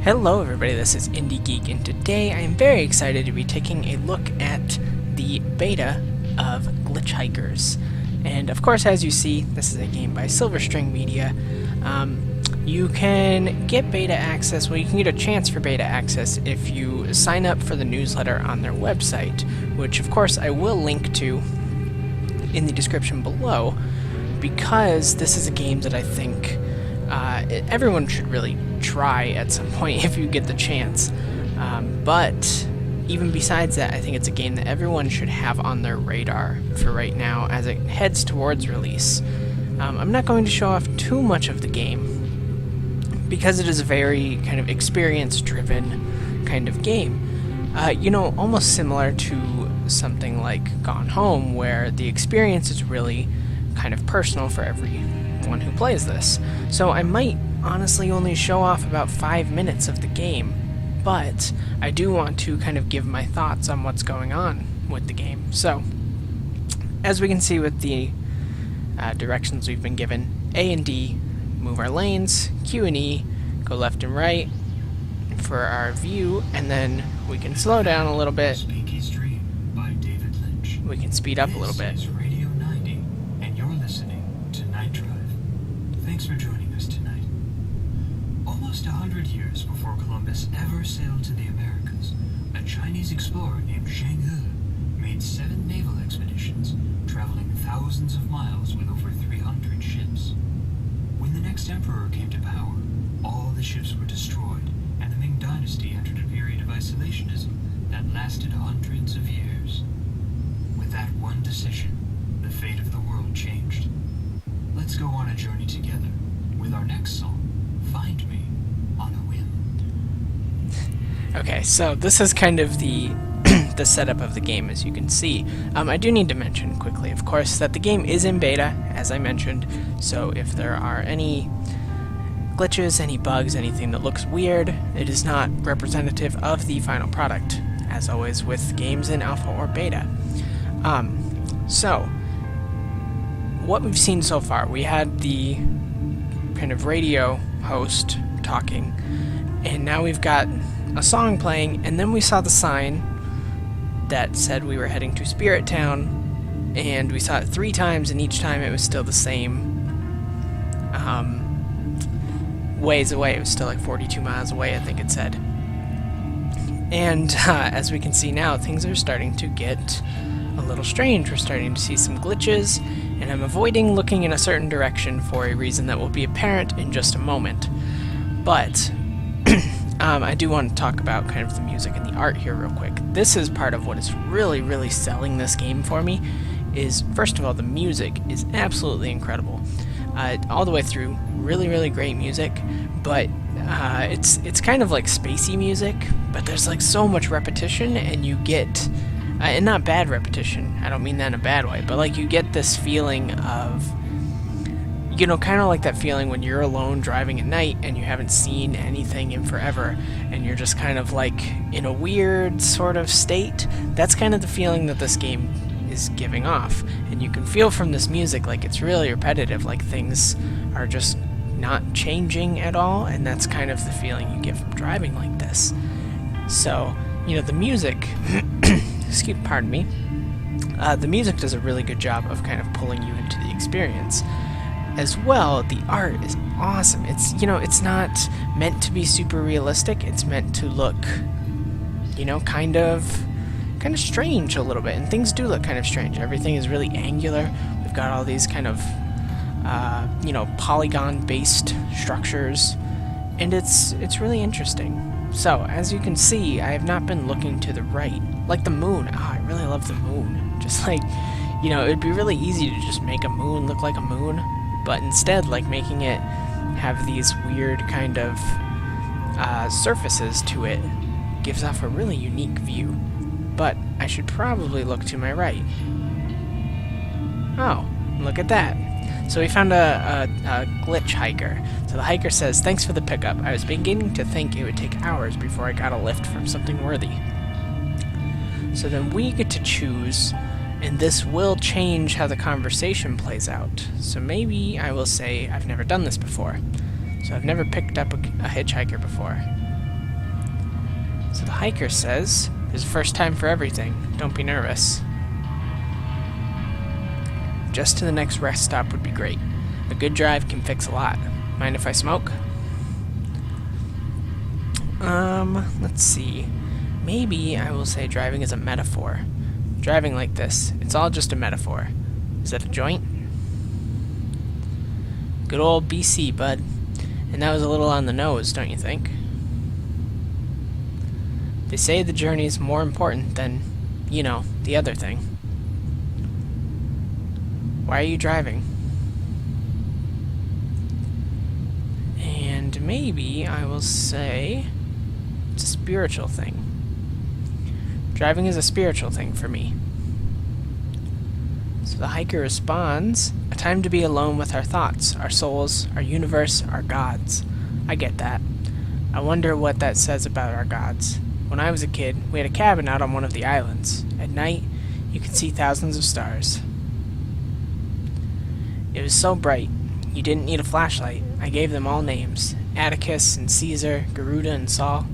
Hello everybody, this is IndieGeek, and today I am very excited to be taking a look at the beta of Glitchhikers. And of course, as you see, this is a game by Silverstring Media. You can get beta access, well, you can get a chance for beta access if you sign up for the newsletter on their website, which of course I will link to in the description below, because this is a game that I think everyone should really try at some point if you get the chance. But even besides that, I think it's a game that everyone should have on their radar for right now as it heads towards release. I'm not going to show off too much of the game because it is a very kind of experience-driven kind of game. Almost similar to something like Gone Home, where the experience is really kind of personal for everyone who plays this. So I might honestly only show off about 5 minutes of the game, but I do want to kind of give my thoughts on what's going on with the game. So, as we can see with the directions we've been given, A and D, move our lanes, Q and E, go left and right for our view, and then we can slow down a little bit. We can speed up a little bit. Radio 90, and you're listening to Night Drive. Thanks for joining us tonight. Almost 100 years before Columbus ever sailed to the Americas, a Chinese explorer named Zheng He made 7 naval expeditions, traveling thousands of miles with over 300 ships. When the next emperor came to power, all the ships were destroyed, and the Ming Dynasty entered a period of isolationism that lasted hundreds of years. With that one decision, the fate of the world changed. Let's go on a journey together with our next song, Find Me on a Whim. Okay, so this is kind of the the setup of the game, as you can see. I do need to mention quickly, of course, that the game is in beta, as I mentioned, so if there are any glitches, any bugs, anything that looks weird, it is not representative of the final product, as always with games in alpha or beta. So, what we've seen so far, we had the kind of radio host talking, and now we've got a song playing, and then we saw the sign that said we were heading to Spirit Town, and we saw it 3 times, and each time it was still the same ways away. It was still like 42 miles away, I think it said. And as we can see now, things are starting to get a little strange. We're starting to see some glitches, and I'm avoiding looking in a certain direction for a reason that will be apparent in just a moment. But I do want to talk about kind of the music and the art here real quick. This is part of what is really, really selling this game for me, is, first of all, the music is absolutely incredible. All the way through, really, really great music, but it's kind of like spacey music, but there's like so much repetition, and you get... and not bad repetition, I don't mean that in a bad way, but like you get this feeling of, kind of like that feeling when you're alone driving at night and you haven't seen anything in forever, and you're just kind of like in a weird sort of state. That's kind of the feeling that this game is giving off, and you can feel from this music like it's really repetitive, like things are just not changing at all, and that's kind of the feeling you get from driving like this. So, the music... pardon me. The music does a really good job of kind of pulling you into the experience. As well, the art is awesome. It's, it's not meant to be super realistic. It's meant to look, kind of strange a little bit. And things do look kind of strange. Everything is really angular. We've got all these kind of, polygon-based structures. And it's really interesting. So, as you can see, I have not been looking to the right. Like the moon. I really love the moon. Just like, it'd be really easy to just make a moon look like a moon, but instead, like, making it have these weird kind of surfaces to it gives off a really unique view. But I should probably look to my right. Oh, look at that. So we found a glitch hiker. So the hiker says, "Thanks for the pickup. I was beginning to think it would take hours before I got a lift from something worthy." So then we get to choose, and this will change how the conversation plays out. So maybe I will say, I've never done this before. So I've never picked up a hitchhiker before. So the hiker says, "There's a first time for everything. Don't be nervous. Just to the next rest stop would be great. A good drive can fix a lot. Mind if I smoke?" Let's see. Maybe I will say driving is a metaphor. Driving like this, it's all just a metaphor. Is that a joint? Good old BC, bud. And that was a little on the nose, don't you think? They say the journey is more important than, the other thing. Why are you driving? And maybe I will say it's a spiritual thing. Driving is a spiritual thing for me. So the hiker responds, "A time to be alone with our thoughts, our souls, our universe, our gods." I get that. I wonder what that says about our gods. When I was a kid, we had a cabin out on one of the islands. At night, you could see thousands of stars. It was so bright, you didn't need a flashlight. I gave them all names: Atticus and Caesar, Garuda and Saul.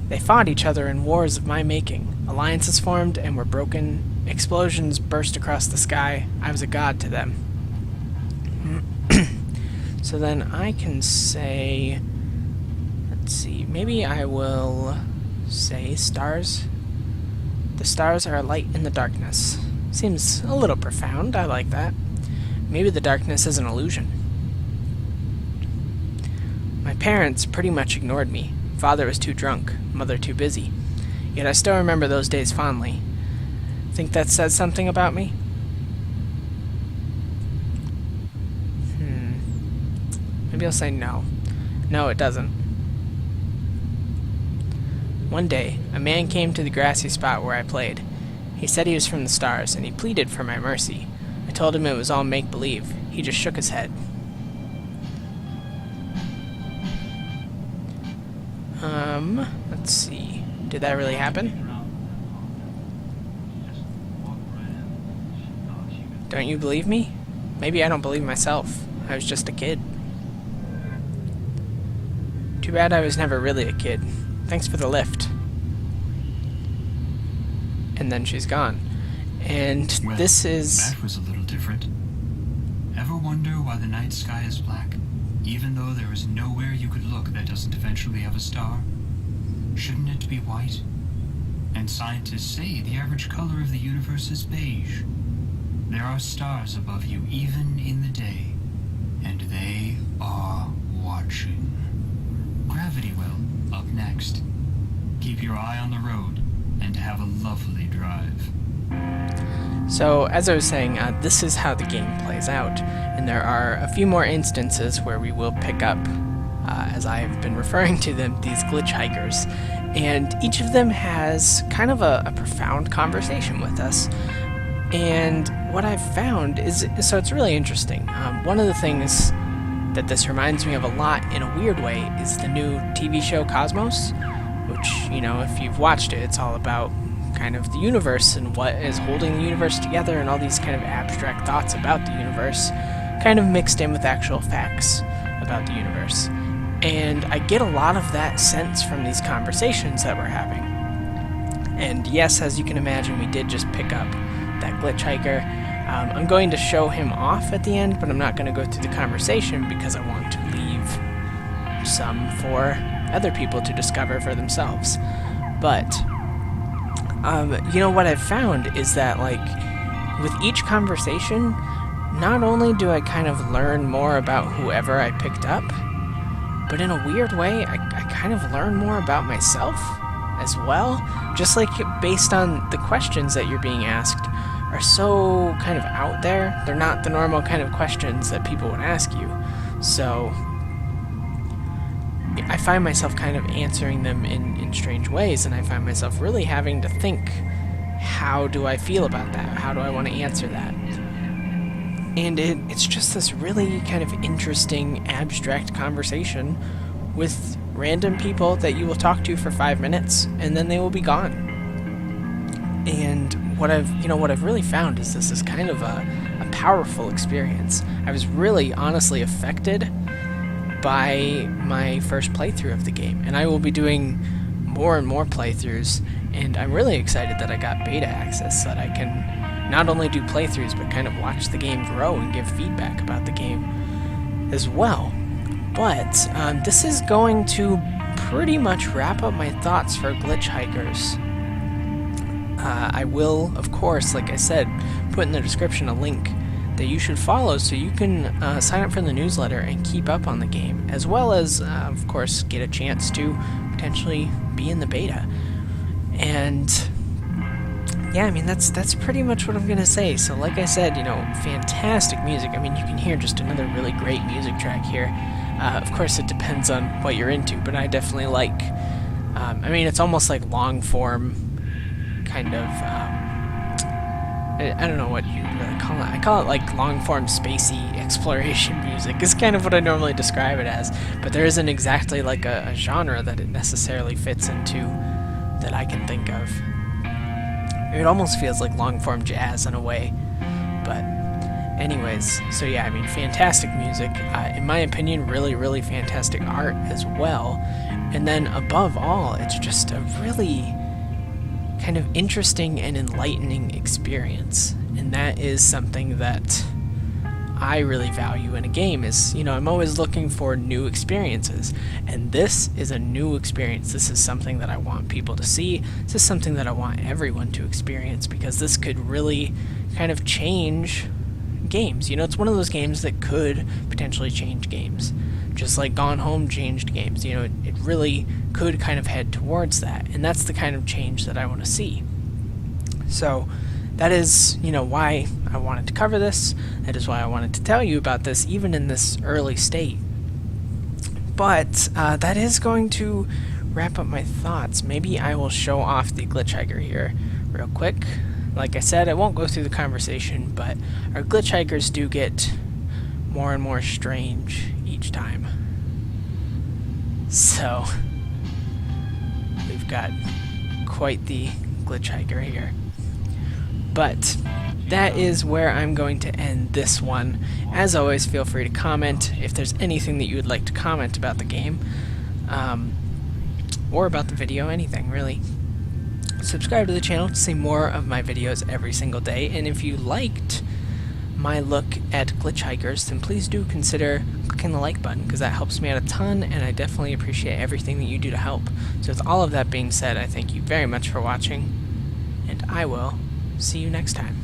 They fought each other in wars of my making. Alliances formed and were broken. Explosions burst across the sky. I was a god to them. So then I can say... Let's see. Maybe I will say stars. The stars are a light in the darkness. Seems a little profound. I like that. Maybe the darkness is an illusion. My parents pretty much ignored me. Father was too drunk, mother too busy. Yet I still remember those days fondly. Think that says something about me? Maybe I'll say no. No, it doesn't. One day, a man came to the grassy spot where I played. He said he was from the stars, and he pleaded for my mercy. I told him it was all make-believe. He just shook his head. Let's see. Did that really happen? Don't you believe me? Maybe I don't believe myself. I was just a kid. Too bad I was never really a kid. Thanks for the lift. And then she's gone. And Well, this is... that was a little different. Ever wonder why the night sky is black, even though there is nowhere you could look that doesn't eventually have a star? Shouldn't it be white? And scientists say the average color of the universe is beige. There are stars above you even in the day, and they are watching. Gravity Well, up next. Keep your eye on the road, and have a lovely drive. So, as I was saying, this is how the game plays out, and there are a few more instances where we will pick up, as I have been referring to them, these glitchhikers, and each of them has kind of a profound conversation with us. And what I've found is, so it's really interesting. One of the things that this reminds me of a lot in a weird way is the new TV show Cosmos, which, if you've watched it, it's all about kind of the universe and what is holding the universe together and all these kind of abstract thoughts about the universe, kind of mixed in with actual facts about the universe. And I get a lot of that sense from these conversations that we're having. And yes, as you can imagine, we did just pick up that glitch hiker. I'm going to show him off at the end, but I'm not going to go through the conversation because I want to leave some for other people to discover for themselves. But, what I've found is that, with each conversation, not only do I kind of learn more about whoever I picked up, but in a weird way, I kind of learn more about myself as well. Just based on the questions that you're being asked are so kind of out there. They're not the normal kind of questions that people would ask you. So I find myself kind of answering them in strange ways, and I find myself really having to think, how do I feel about that? How do I want to answer that? And it's just this really kind of interesting, abstract conversation with random people that you will talk to for 5 minutes, and then they will be gone. And what I've really found is this is kind of a powerful experience. I was really honestly affected by my first playthrough of the game. And I will be doing more and more playthroughs, and I'm really excited that I got beta access so that I can not only do playthroughs but kind of watch the game grow and give feedback about the game as well. But this is going to pretty much wrap up my thoughts for Glitchhikers. I will, of course, like I said, put in the description a link that you should follow so you can sign up for the newsletter and keep up on the game, as well as, of course, get a chance to potentially be in the beta. And yeah, I mean, that's pretty much what I'm going to say. So like I said, you know, fantastic music. I mean, you can hear just another really great music track here. Of course, it depends on what you're into, but I definitely like, I mean, it's almost like long-form kind of, I don't know what you really call it. I call it like long-form spacey exploration music is kind of what I normally describe it as, but there isn't exactly like a genre that it necessarily fits into that I can think of. It almost feels like long-form jazz in a way, but anyways, so yeah, I mean, fantastic music. In my opinion, really, really fantastic art as well. And then above all, it's just a really kind of interesting and enlightening experience. And that is something that I really value in a game is, you know, I'm always looking for new experiences. And this is a new experience. This is something that I want people to see. This is something that I want everyone to experience because this could really kind of change games. You know, it's one of those games that could potentially change games. Just like Gone Home changed games. You know, it really could kind of head towards that. And that's the kind of change that I want to see. So that is, you know, why I wanted to cover this. That is why I wanted to tell you about this, even in this early state. But that is going to wrap up my thoughts. Maybe I will show off the Glitchhiker here real quick. Like I said, I won't go through the conversation, but our Glitchhikers do get more and more strange each time. So, we've got quite the Glitchhiker here. But that is where I'm going to end this one. As always, feel free to comment if there's anything that you would like to comment about the game, or about the video, anything really. Subscribe to the channel to see more of my videos every single day, and if you liked my look at Glitchhikers, then please do consider clicking the like button, because that helps me out a ton, and I definitely appreciate everything that you do to help. So with all of that being said, I thank you very much for watching, and I will see you next time.